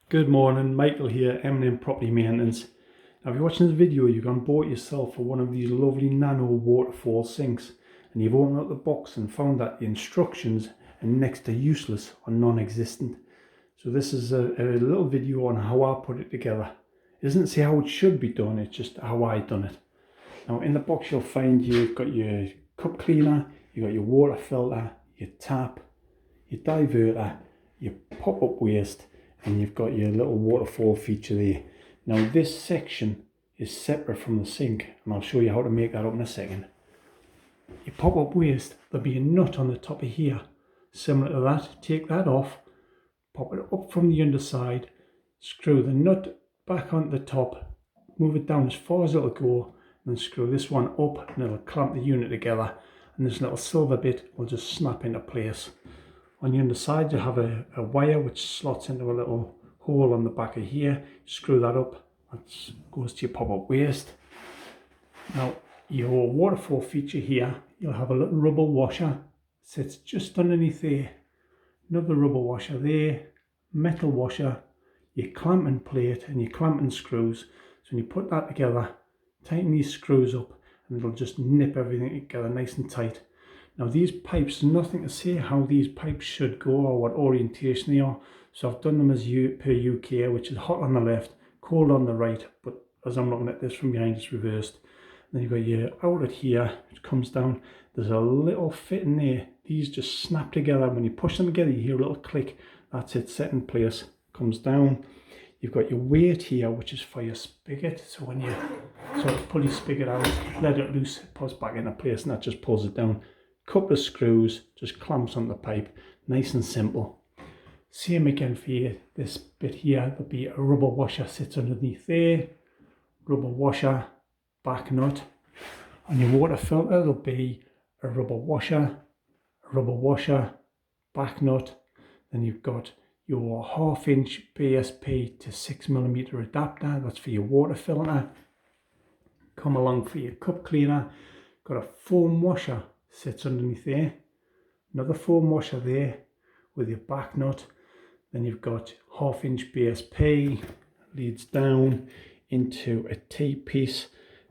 Good morning, Michael here, M&M Property Maintenance. Now if you're watching this video, you've gone and bought yourself for one of these lovely Nano Waterfall sinks, and you've opened up the box and found that the instructions are next to useless or non-existent. So this is a little video on how I put it together. It doesn't say how it should be done, it's just how I done it. Now in the box you'll find you've got your cup cleaner, you've got your water filter, your tap, your diverter, your pop-up waste, and you've got your little waterfall feature there. Now this section is separate from the sink, and I'll show you how to make that up in a second. Your pop-up waste, there'll be a nut on the top of here, similar to that. Take that off, pop it up from the underside, screw the nut back onto the top, move it down as far as it'll go, and then screw this one up and it'll clamp the unit together, and this little silver bit will just snap into place. On the underside you have a wire which slots into a little hole on the back of here. Screw that up, that goes to your pop-up waste. Now your waterfall feature here, you'll have a little rubber washer, sits just underneath there, another rubber washer there, metal washer, your clamping plate and your clamping screws. So when you put that together, tighten these screws up and it'll just nip everything together nice and tight. Now these pipes, nothing to say how these pipes should go or what orientation they are. So I've done them as per UK, which is hot on the left, cold on the right, but as I'm looking at this from behind, it's reversed. And then you've got your outlet here, which comes down. There's a little fit in there. These just snap together. When you push them together, you hear a little click. That's it, set in place. Comes down. You've got your weight here, which is for your spigot. So when you sort of pull your spigot out, let it loose, it pulls back into place, and that just pulls it down. Couple of screws, just clamps on the pipe, nice and simple. Same again for you, this bit here, there'll be a rubber washer sits underneath there, rubber washer, back nut. On your water filter there'll be a rubber washer, back nut. Then you've got your 1/2 inch BSP to 6mm adapter, that's for your water filter. Come along for your cup cleaner, got a foam washer sits underneath there, another foam washer there with your back nut. Then you've got 1/2 inch BSP, leads down into a T-piece.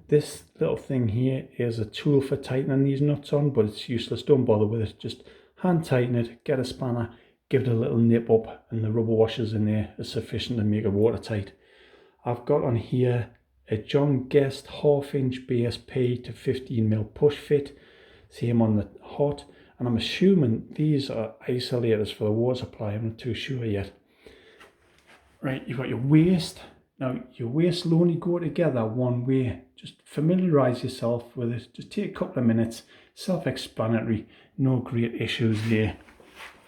This little thing here is a tool for tightening these nuts on, but it's useless, don't bother with it. Just hand tighten it, get a spanner, give it a little nip up, and the rubber washers in there are sufficient to make it watertight. I've got on here a John Guest 1/2 inch BSP to 15mm push fit. Same on the hot, and I'm assuming these are isolators for the water supply. I'm not too sure yet. Right, you've got your waste. Now your waste will only go together one way. Just familiarise yourself with it. Just take a couple of minutes. Self-explanatory, no great issues there.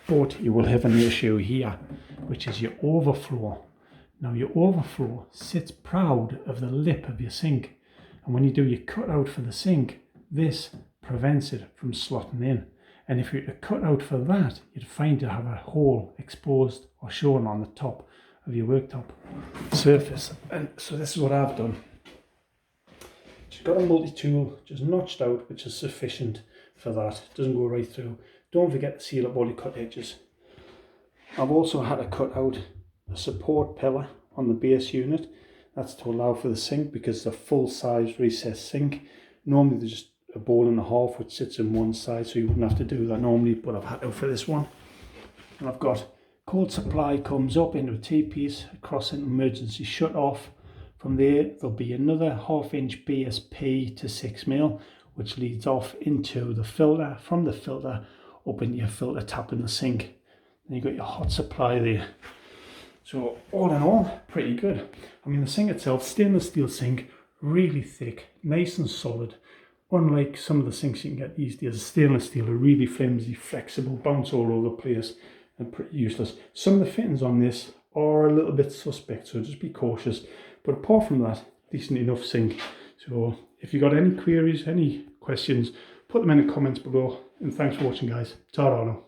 But you will have an issue here, which is your overflow. Now your overflow sits proud of the lip of your sink, and when you do your cutout for the sink, this prevents it from slotting in. And if you were to cut out for that, you'd find to have a hole exposed or shown on the top of your worktop surface. And so this is what I've done. Just got a multi-tool just notched out, which is sufficient for that. It doesn't go right through. Don't forget to seal up all your cut edges. I've also had to cut out a support pillar on the base unit. That's to allow for the sink, because it's a full-size recessed sink. Normally there's just a bowl and a half which sits in one side, so you wouldn't have to do that normally, but I've had to for this one. And I've got cold supply comes up into a T-piece, across into emergency shut off. From there there'll be another 1/2 inch BSP to 6mm which leads off into the filter, from the filter up into your filter tap in the sink. Then you've got your hot supply there. So all in all, pretty good. I mean, the sink itself, stainless steel sink, really thick, nice and solid. Unlike some of the sinks you can get these days, stainless steel are really flimsy, flexible, bounce all over the place, and pretty useless. Some of the fittings on this are a little bit suspect, so just be cautious. But apart from that, decent enough sink. So if you've got any queries, any questions, put them in the comments below. And thanks for watching, guys. Ta-ra now.